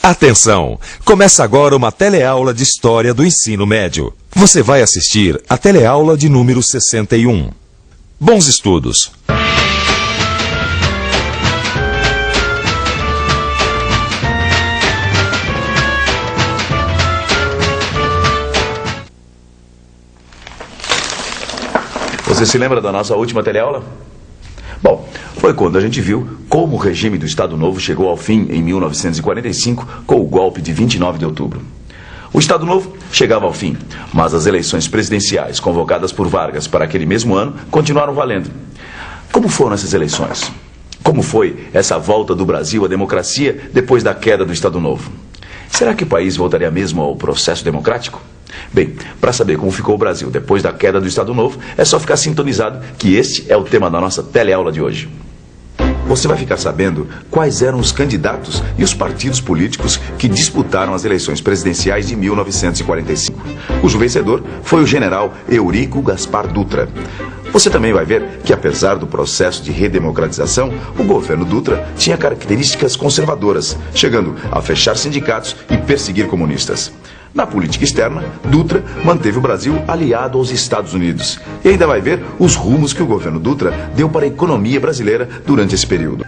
Atenção! Começa agora uma teleaula de História do Ensino Médio. Você vai assistir a teleaula de número 61. Bons estudos! Você se lembra da nossa última teleaula? Bom, foi quando a gente viu como o regime do Estado Novo chegou ao fim em 1945 com o golpe de 29 de outubro. O Estado Novo chegava ao fim, mas as eleições presidenciais convocadas por Vargas para aquele mesmo ano continuaram valendo. Como foram essas eleições? Como foi essa volta do Brasil à democracia depois da queda do Estado Novo? Será que o país voltaria mesmo ao processo democrático? Bem, para saber como ficou o Brasil depois da queda do Estado Novo, é só ficar sintonizado que este é o tema da nossa teleaula de hoje. Você vai ficar sabendo quais eram os candidatos e os partidos políticos que disputaram as eleições presidenciais de 1945, cujo vencedor foi o general Eurico Gaspar Dutra. Você também vai ver que, apesar do processo de redemocratização, o governo Dutra tinha características conservadoras, chegando a fechar sindicatos e perseguir comunistas. Na política externa, Dutra manteve o Brasil aliado aos Estados Unidos. E ainda vai ver os rumos que o governo Dutra deu para a economia brasileira durante esse período.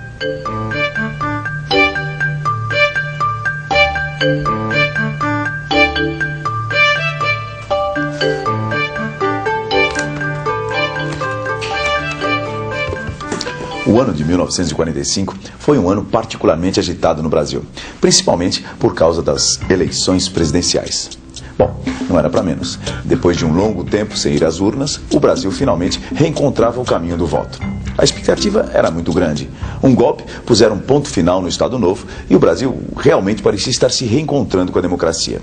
O ano de 1945 foi um ano particularmente agitado no Brasil, principalmente por causa das eleições presidenciais. Bom, não era para menos. Depois de um longo tempo sem ir às urnas, o Brasil finalmente reencontrava o caminho do voto. A expectativa era muito grande. Um golpe pusera um ponto final no Estado Novo e o Brasil realmente parecia estar se reencontrando com a democracia.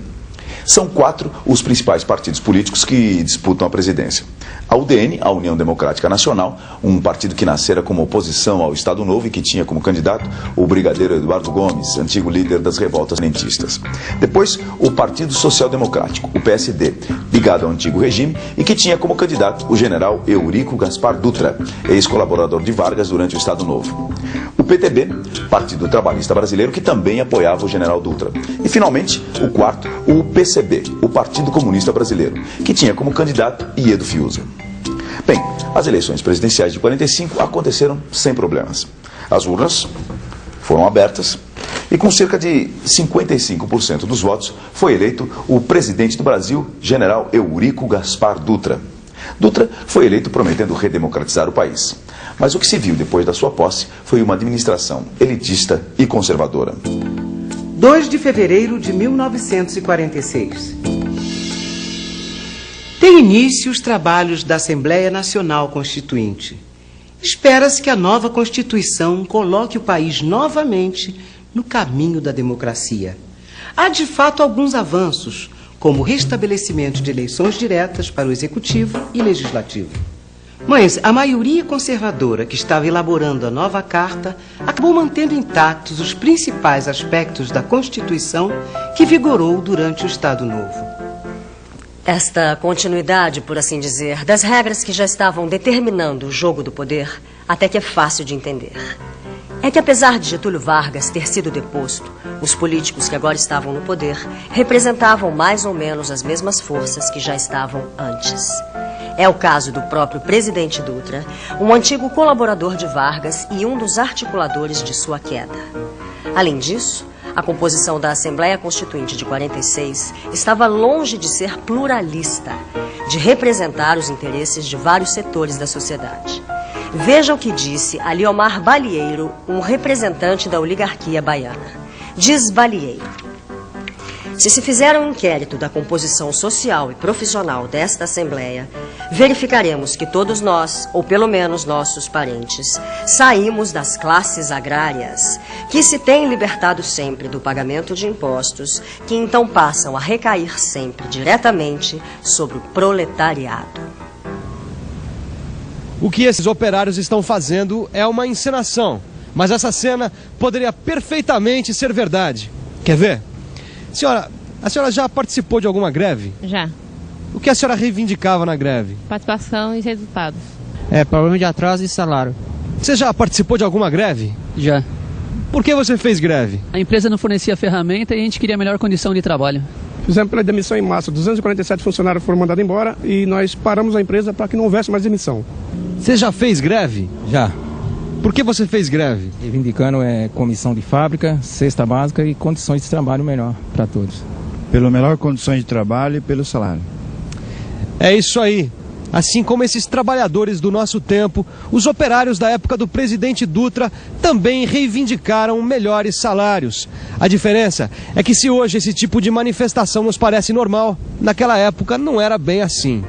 São 4 os principais partidos políticos que disputam a presidência. A UDN, a União Democrática Nacional, um partido que nascera como oposição ao Estado Novo e que tinha como candidato o brigadeiro Eduardo Gomes, antigo líder das revoltas tenentistas. Depois, o Partido Social Democrático, o PSD, ligado ao antigo regime e que tinha como candidato o general Eurico Gaspar Dutra, ex-colaborador de Vargas durante o Estado Novo. O PTB, Partido Trabalhista Brasileiro, que também apoiava o general Dutra. E, finalmente, o quarto, o PCB, o Partido Comunista Brasileiro, que tinha como candidato Iedo Fiuza. Bem, as eleições presidenciais de 45 aconteceram sem problemas. As urnas foram abertas e com cerca de 55% dos votos foi eleito o presidente do Brasil, general Eurico Gaspar Dutra. Dutra foi eleito prometendo redemocratizar o país. Mas o que se viu depois da sua posse foi uma administração elitista e conservadora. 2 de fevereiro de 1946. Tem início os trabalhos da Assembleia Nacional Constituinte. Espera-se que a nova Constituição coloque o país novamente no caminho da democracia. Há, de fato, alguns avanços, como o restabelecimento de eleições diretas para o Executivo e Legislativo. Mas a maioria conservadora que estava elaborando a nova Carta acabou mantendo intactos os principais aspectos da Constituição que vigorou durante o Estado Novo. Esta continuidade, por assim dizer, das regras que já estavam determinando o jogo do poder, até que é fácil de entender. É que apesar de Getúlio Vargas ter sido deposto, os políticos que agora estavam no poder representavam mais ou menos as mesmas forças que já estavam antes. É o caso do próprio presidente Dutra, um antigo colaborador de Vargas e um dos articuladores de sua queda. Além disso, a composição da Assembleia Constituinte de 46 estava longe de ser pluralista, de representar os interesses de vários setores da sociedade. Veja o que disse Aliomar Balieiro, um representante da oligarquia baiana. Diz Balieiro: se se fizer um inquérito da composição social e profissional desta Assembleia, verificaremos que todos nós, ou pelo menos nossos parentes, saímos das classes agrárias, que se têm libertado sempre do pagamento de impostos, que então passam a recair sempre diretamente sobre o proletariado. O que esses operários estão fazendo é uma encenação, mas essa cena poderia perfeitamente ser verdade. Quer ver? Senhora, a senhora já participou de alguma greve? Já. O que a senhora reivindicava na greve? Participação e resultados. Problema de atraso e salário. Você já participou de alguma greve? Já. Por que você fez greve? A empresa não fornecia ferramenta e a gente queria melhor condição de trabalho. Fizemos pela demissão em massa, 247 funcionários foram mandados embora e nós paramos a empresa para que não houvesse mais demissão. Você já fez greve? Já. Por que você fez greve? Reivindicando comissão de fábrica, cesta básica e condições de trabalho melhor para todos. Pelo melhor condições de trabalho e pelo salário. É isso aí. Assim como esses trabalhadores do nosso tempo, os operários da época do presidente Dutra também reivindicaram melhores salários. A diferença é que se hoje esse tipo de manifestação nos parece normal, naquela época não era bem assim.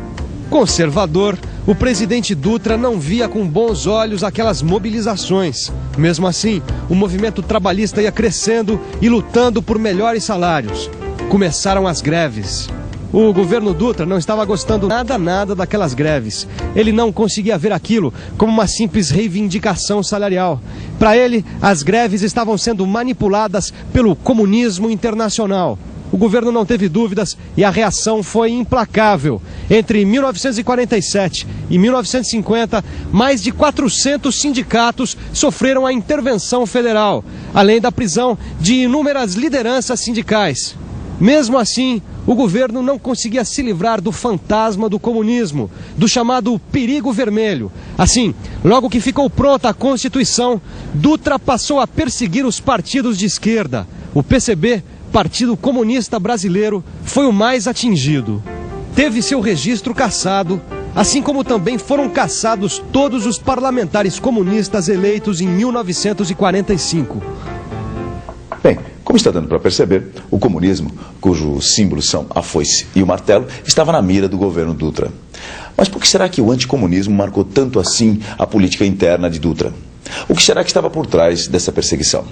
Conservador, o presidente Dutra não via com bons olhos aquelas mobilizações. Mesmo assim, o movimento trabalhista ia crescendo e lutando por melhores salários. Começaram as greves. O governo Dutra não estava gostando nada daquelas greves. Ele não conseguia ver aquilo como uma simples reivindicação salarial. Para ele, as greves estavam sendo manipuladas pelo comunismo internacional. O governo não teve dúvidas e a reação foi implacável. Entre 1947 e 1950, mais de 400 sindicatos sofreram a intervenção federal, além da prisão de inúmeras lideranças sindicais. Mesmo assim, o governo não conseguia se livrar do fantasma do comunismo, do chamado perigo vermelho. Assim, logo que ficou pronta a Constituição, Dutra passou a perseguir os partidos de esquerda. O PCB, Partido Comunista Brasileiro, foi o mais atingido. Teve seu registro cassado, assim como também foram cassados todos os parlamentares comunistas eleitos em 1945. Bem, como está dando para perceber, o comunismo, cujos símbolos são a foice e o martelo, estava na mira do governo Dutra. Mas por que será que o anticomunismo marcou tanto assim a política interna de Dutra? O que será que estava por trás dessa perseguição?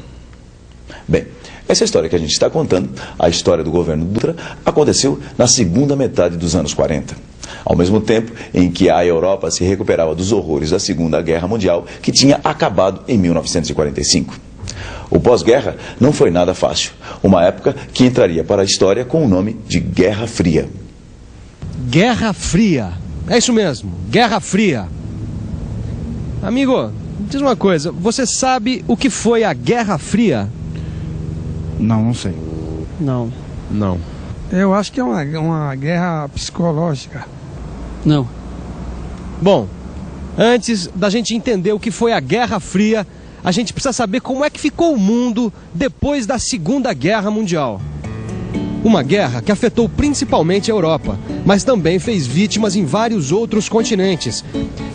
Bem, essa história que a gente está contando, a história do governo Dutra, aconteceu na segunda metade dos anos 40. Ao mesmo tempo em que a Europa se recuperava dos horrores da Segunda Guerra Mundial, que tinha acabado em 1945. O pós-guerra não foi nada fácil, uma época que entraria para a história com o nome de Guerra Fria. Guerra Fria, é isso mesmo, Guerra Fria. Amigo, diz uma coisa, você sabe o que foi a Guerra Fria? Não sei. Não. Eu acho que é uma guerra psicológica. Não. Bom, antes da gente entender o que foi a Guerra Fria, a gente precisa saber como é que ficou o mundo depois da Segunda Guerra Mundial. Uma guerra que afetou principalmente a Europa, mas também fez vítimas em vários outros continentes.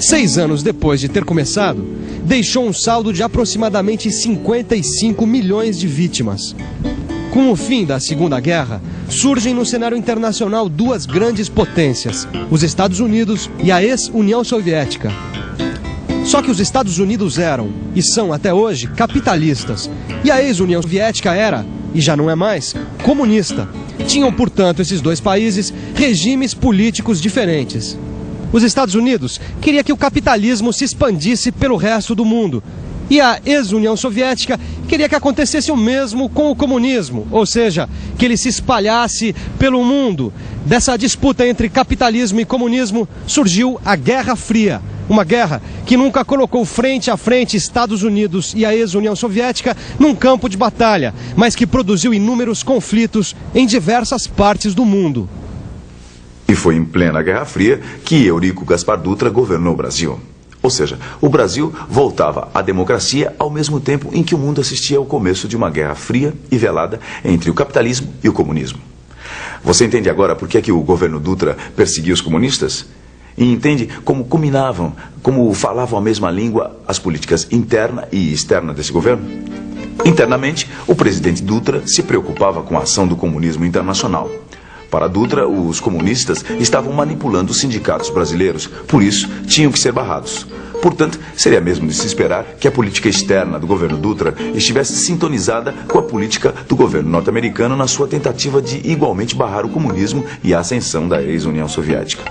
6 anos depois de ter começado, deixou um saldo de aproximadamente 55 milhões de vítimas. Com o fim da Segunda Guerra, surgem no cenário internacional duas grandes potências, os Estados Unidos e a ex-União Soviética. Só que os Estados Unidos eram, e são até hoje, capitalistas. E a ex-União Soviética era, e já não é mais, comunista. Tinham, portanto, esses dois países regimes políticos diferentes. Os Estados Unidos queria que o capitalismo se expandisse pelo resto do mundo. E a ex-União Soviética queria que acontecesse o mesmo com o comunismo, ou seja, que ele se espalhasse pelo mundo. Dessa disputa entre capitalismo e comunismo surgiu a Guerra Fria. Uma guerra que nunca colocou frente a frente Estados Unidos e a ex-União Soviética num campo de batalha, mas que produziu inúmeros conflitos em diversas partes do mundo. E foi em plena Guerra Fria que Eurico Gaspar Dutra governou o Brasil. Ou seja, o Brasil voltava à democracia ao mesmo tempo em que o mundo assistia ao começo de uma guerra fria e velada entre o capitalismo e o comunismo. Você entende agora por que o governo Dutra perseguia os comunistas? E entende como combinavam, como falavam a mesma língua as políticas interna e externa desse governo? Internamente, o presidente Dutra se preocupava com a ação do comunismo internacional. Para Dutra, os comunistas estavam manipulando os sindicatos brasileiros, por isso tinham que ser barrados. Portanto, seria mesmo de se esperar que a política externa do governo Dutra estivesse sintonizada com a política do governo norte-americano na sua tentativa de igualmente barrar o comunismo e a ascensão da ex-União Soviética.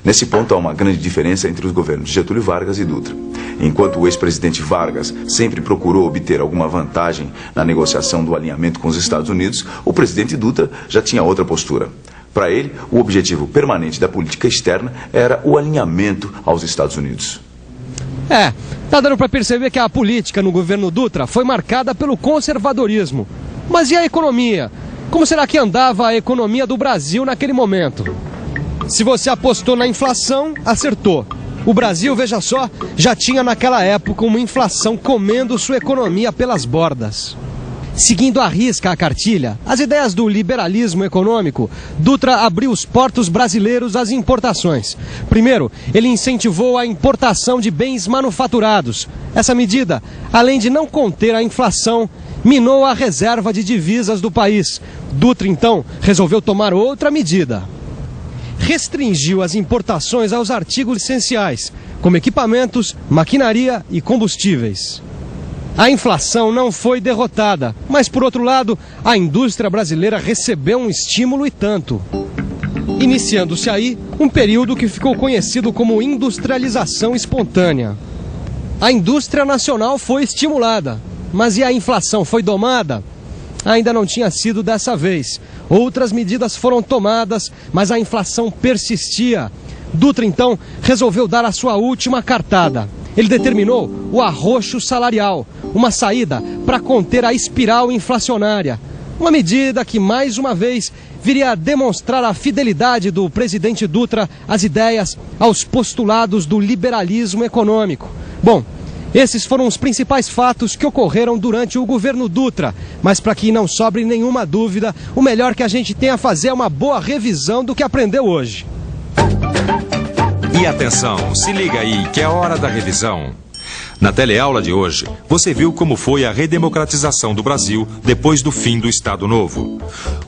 Nesse ponto há uma grande diferença entre os governos de Getúlio Vargas e Dutra. Enquanto o ex-presidente Vargas sempre procurou obter alguma vantagem na negociação do alinhamento com os Estados Unidos, o presidente Dutra já tinha outra postura. Para ele, o objetivo permanente da política externa era o alinhamento aos Estados Unidos. Tá dando para perceber que a política no governo Dutra foi marcada pelo conservadorismo. Mas e a economia? Como será que andava a economia do Brasil naquele momento? Se você apostou na inflação, acertou. O Brasil, veja só, já tinha naquela época uma inflação comendo sua economia pelas bordas. Seguindo à risca a cartilha, as ideias do liberalismo econômico, Dutra abriu os portos brasileiros às importações. Primeiro, ele incentivou a importação de bens manufaturados. Essa medida, além de não conter a inflação, minou a reserva de divisas do país. Dutra, então, resolveu tomar outra medida. Restringiu as importações aos artigos essenciais, como equipamentos, maquinaria e combustíveis. A inflação não foi derrotada, mas, por outro lado, a indústria brasileira recebeu um estímulo e tanto. Iniciando-se aí um período que ficou conhecido como industrialização espontânea. A indústria nacional foi estimulada, mas e a inflação foi domada? Ainda não tinha sido dessa vez. Outras medidas foram tomadas, mas a inflação persistia. Dutra, então, resolveu dar a sua última cartada. Ele determinou o arroxo salarial, uma saída para conter a espiral inflacionária. Uma medida que, mais uma vez, viria a demonstrar a fidelidade do presidente Dutra às ideias, aos postulados do liberalismo econômico. Bom, esses foram os principais fatos que ocorreram durante o governo Dutra. Mas para que não sobre nenhuma dúvida, o melhor que a gente tem a fazer é uma boa revisão do que aprendeu hoje. E atenção, se liga aí que é hora da revisão. Na teleaula de hoje, você viu como foi a redemocratização do Brasil depois do fim do Estado Novo.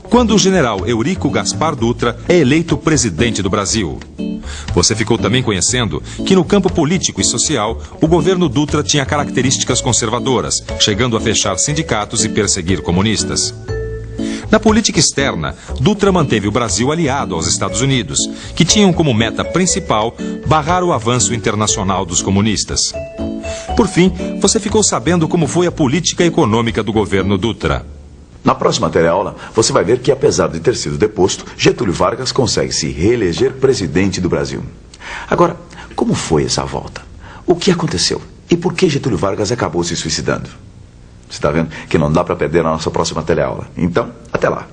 Quando o general Eurico Gaspar Dutra é eleito presidente do Brasil. Você ficou também conhecendo que no campo político e social, o governo Dutra tinha características conservadoras, chegando a fechar sindicatos e perseguir comunistas. Na política externa, Dutra manteve o Brasil aliado aos Estados Unidos, que tinham como meta principal barrar o avanço internacional dos comunistas. Por fim, você ficou sabendo como foi a política econômica do governo Dutra. Na próxima teleaula, você vai ver que, apesar de ter sido deposto, Getúlio Vargas consegue se reeleger presidente do Brasil. Agora, como foi essa volta? O que aconteceu? E por que Getúlio Vargas acabou se suicidando? Você está vendo que não dá para perder a nossa próxima teleaula. Então, até lá.